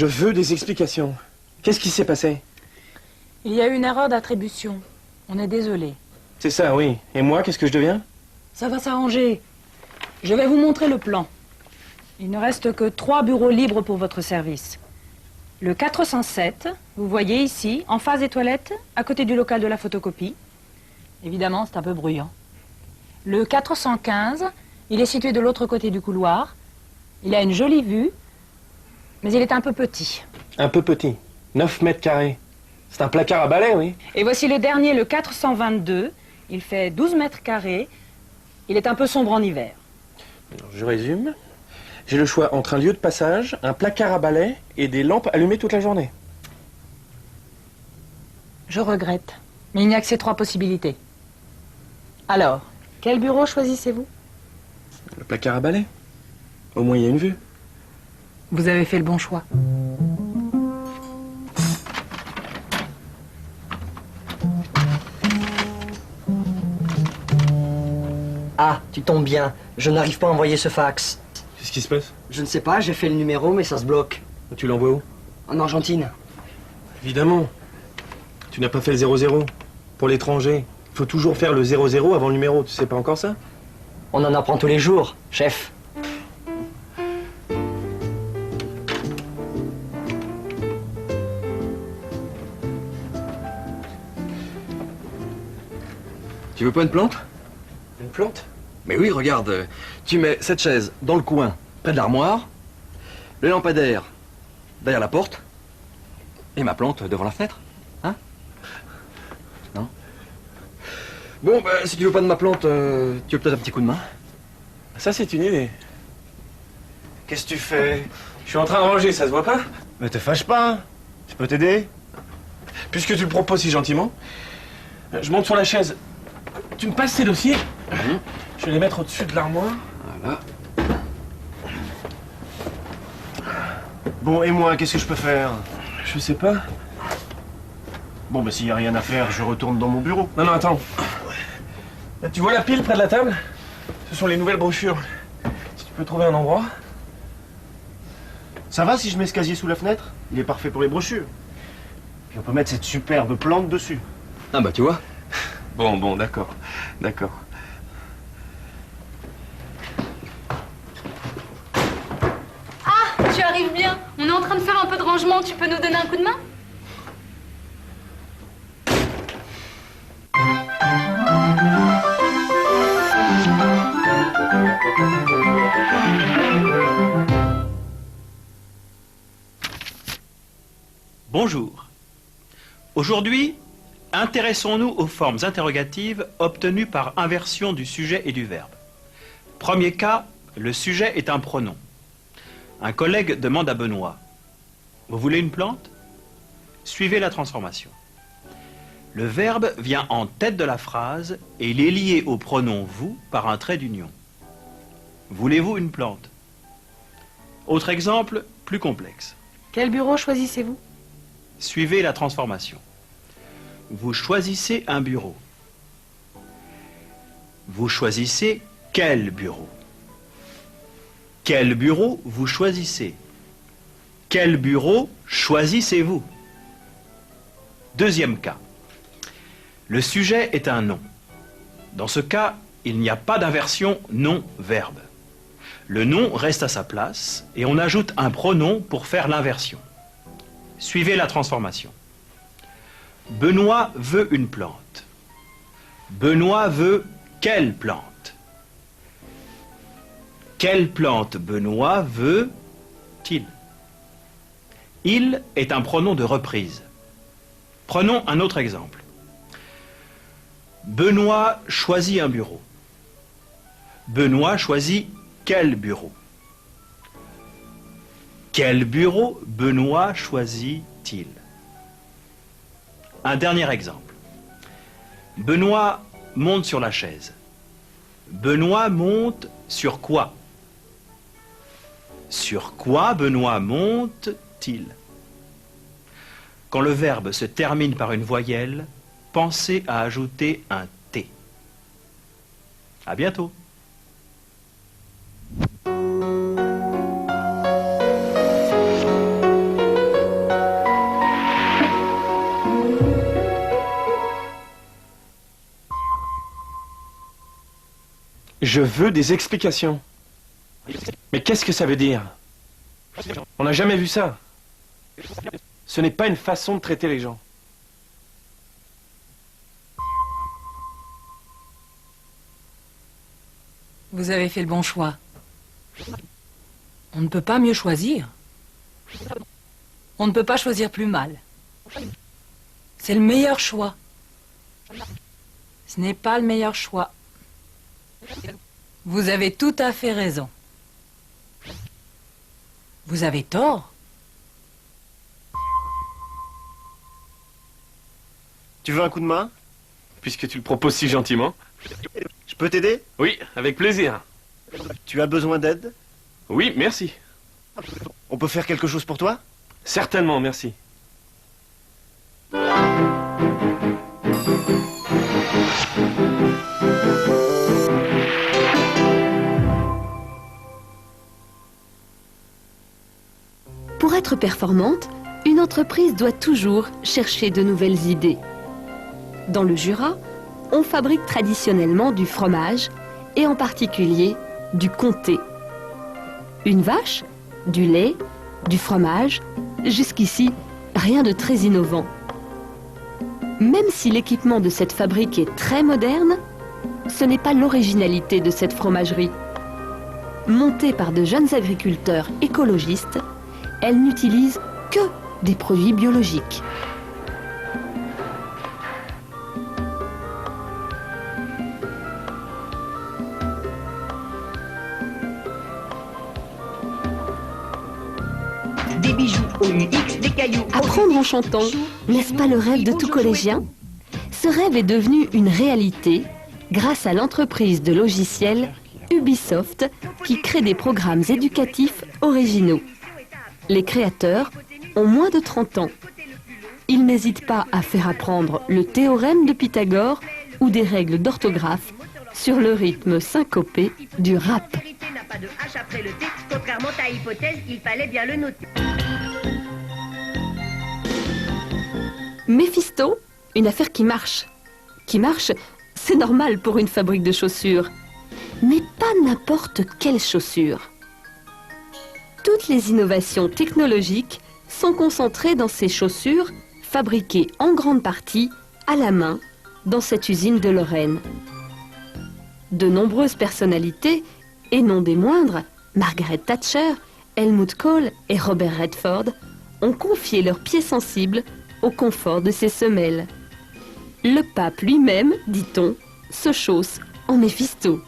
Je veux des explications. Qu'est-ce qui s'est passé? Il y a eu une erreur d'attribution. On est désolé. C'est ça, oui. Et moi, qu'est-ce que je deviens? Ça va s'arranger. Je vais vous montrer le plan. Il ne reste que 3 bureaux libres pour votre service. Le 407, vous voyez ici, en face des toilettes, à côté du local de la photocopie. Évidemment, c'est un peu bruyant. Le 415, il est situé de l'autre côté du couloir. Il a une jolie vue, mais il est un peu petit. Un peu petit. 9 mètres carrés. C'est un placard à balai, oui. Et voici le dernier, le 422. Il fait 12 mètres carrés. Il est un peu sombre en hiver. Alors, je résume. J'ai le choix entre un lieu de passage, un placard à balai et des lampes allumées toute la journée. Je regrette, mais il n'y a que ces 3 possibilités. Alors, quel bureau choisissez-vous? Le placard à balai. Au moins, il y a une vue. Vous avez fait le bon choix. Ah, tu tombes bien. Je n'arrive pas à envoyer ce fax. Qu'est-ce qui se passe? Je ne sais pas, j'ai fait le numéro, mais ça se bloque. Tu l'envoies où? En Argentine. Évidemment. Tu n'as pas fait le 00. Pour l'étranger, il faut toujours faire le 00 avant le numéro. Tu sais pas encore ça? On en apprend tous les jours, chef. Tu veux pas une plante? Une plante? Mais oui, regarde, tu mets cette chaise dans le coin, près de l'armoire, le lampadaire derrière la porte, et ma plante devant la fenêtre. Hein? Non? Bon, ben, si tu veux pas de ma plante, tu veux peut-être un petit coup de main? Ça, c'est une idée. Qu'est-ce que tu fais? Je suis en train de ranger, ça se voit pas? Mais te fâche pas, hein. Je peux t'aider? Puisque tu le proposes si gentiment, je monte sur la chaise. Tu me passes ces dossiers? Je vais les mettre au-dessus de l'armoire. Voilà. Bon, et moi, qu'est-ce que je peux faire? Je sais pas. Bon, bah s'il y a rien à faire, je retourne dans mon bureau. Non, non, attends. Là, tu vois la pile près de la table? Ce sont les nouvelles brochures. Si tu peux trouver un endroit. Ça va si je mets ce casier sous la fenêtre? Il est parfait pour les brochures. Puis on peut mettre cette superbe plante dessus. Ah bah tu vois. Bon, d'accord. D'accord. Ah, tu arrives bien. On est en train de faire un peu de rangement. Tu peux nous donner un coup de main? Bonjour. Aujourd'hui, intéressons-nous aux formes interrogatives obtenues par inversion du sujet et du verbe. Premier cas, le sujet est un pronom. Un collègue demande à Benoît: vous voulez une plante? Suivez la transformation. Le verbe vient en tête de la phrase et il est lié au pronom vous par un trait d'union. Voulez-vous une plante? Autre exemple, plus complexe. Quel bureau choisissez-vous? Suivez la transformation. Vous choisissez un bureau. Vous choisissez quel bureau? Quel bureau vous choisissez? Quel bureau choisissez-vous? Deuxième cas. Le sujet est un nom. Dans ce cas, il n'y a pas d'inversion nom-verbe. Le nom reste à sa place et on ajoute un pronom pour faire l'inversion. Suivez la transformation. Benoît veut une plante. Benoît veut quelle plante? Quelle plante Benoît veut-il? Il est un pronom de reprise. Prenons un autre exemple. Benoît choisit un bureau. Benoît choisit quel bureau? Quel bureau Benoît choisit-il? Un dernier exemple. Benoît monte sur la chaise. Benoît monte sur quoi? Sur quoi Benoît monte-t-il? Quand le verbe se termine par une voyelle, pensez à ajouter un T. À bientôt. Je veux des explications. Mais qu'est-ce que ça veut dire? On n'a jamais vu ça. Ce n'est pas une façon de traiter les gens. Vous avez fait le bon choix. On ne peut pas mieux choisir. On ne peut pas choisir plus mal. C'est le meilleur choix. Ce n'est pas le meilleur choix. Vous avez tout à fait raison. Vous avez tort. Tu veux un coup de main? Puisque tu le proposes si gentiment. Je peux t'aider? Oui, avec plaisir. Tu as besoin d'aide? Oui, merci. On peut faire quelque chose pour toi? Certainement, merci. Pour être performante, une entreprise doit toujours chercher de nouvelles idées. Dans le Jura, on fabrique traditionnellement du fromage et en particulier du comté. Une vache, du lait, du fromage, jusqu'ici, rien de très innovant. Même si l'équipement de cette fabrique est très moderne, ce n'est pas l'originalité de cette fromagerie. Montée par de jeunes agriculteurs écologistes, elle n'utilise que des produits biologiques. Des bijoux OUX, des cailloux. Apprendre en chantant, n'est-ce pas le rêve de tout collégien? Ce rêve est devenu une réalité grâce à l'entreprise de logiciels Ubisoft qui crée des programmes éducatifs originaux. Les créateurs ont moins de 30 ans. Ils n'hésitent pas à faire apprendre le théorème de Pythagore ou des règles d'orthographe sur le rythme syncopé du rap. N'a pas de H après le T, contrairement à hypothèse, il fallait bien le noter. Méphisto, une affaire qui marche. Qui marche, c'est normal pour une fabrique de chaussures. Mais pas n'importe quelle chaussure. Toutes les innovations technologiques sont concentrées dans ces chaussures fabriquées en grande partie à la main dans cette usine de Lorraine. De nombreuses personnalités, et non des moindres, Margaret Thatcher, Helmut Kohl et Robert Redford, ont confié leurs pieds sensibles au confort de ces semelles. Le pape lui-même, dit-on, se chausse en Méphisto.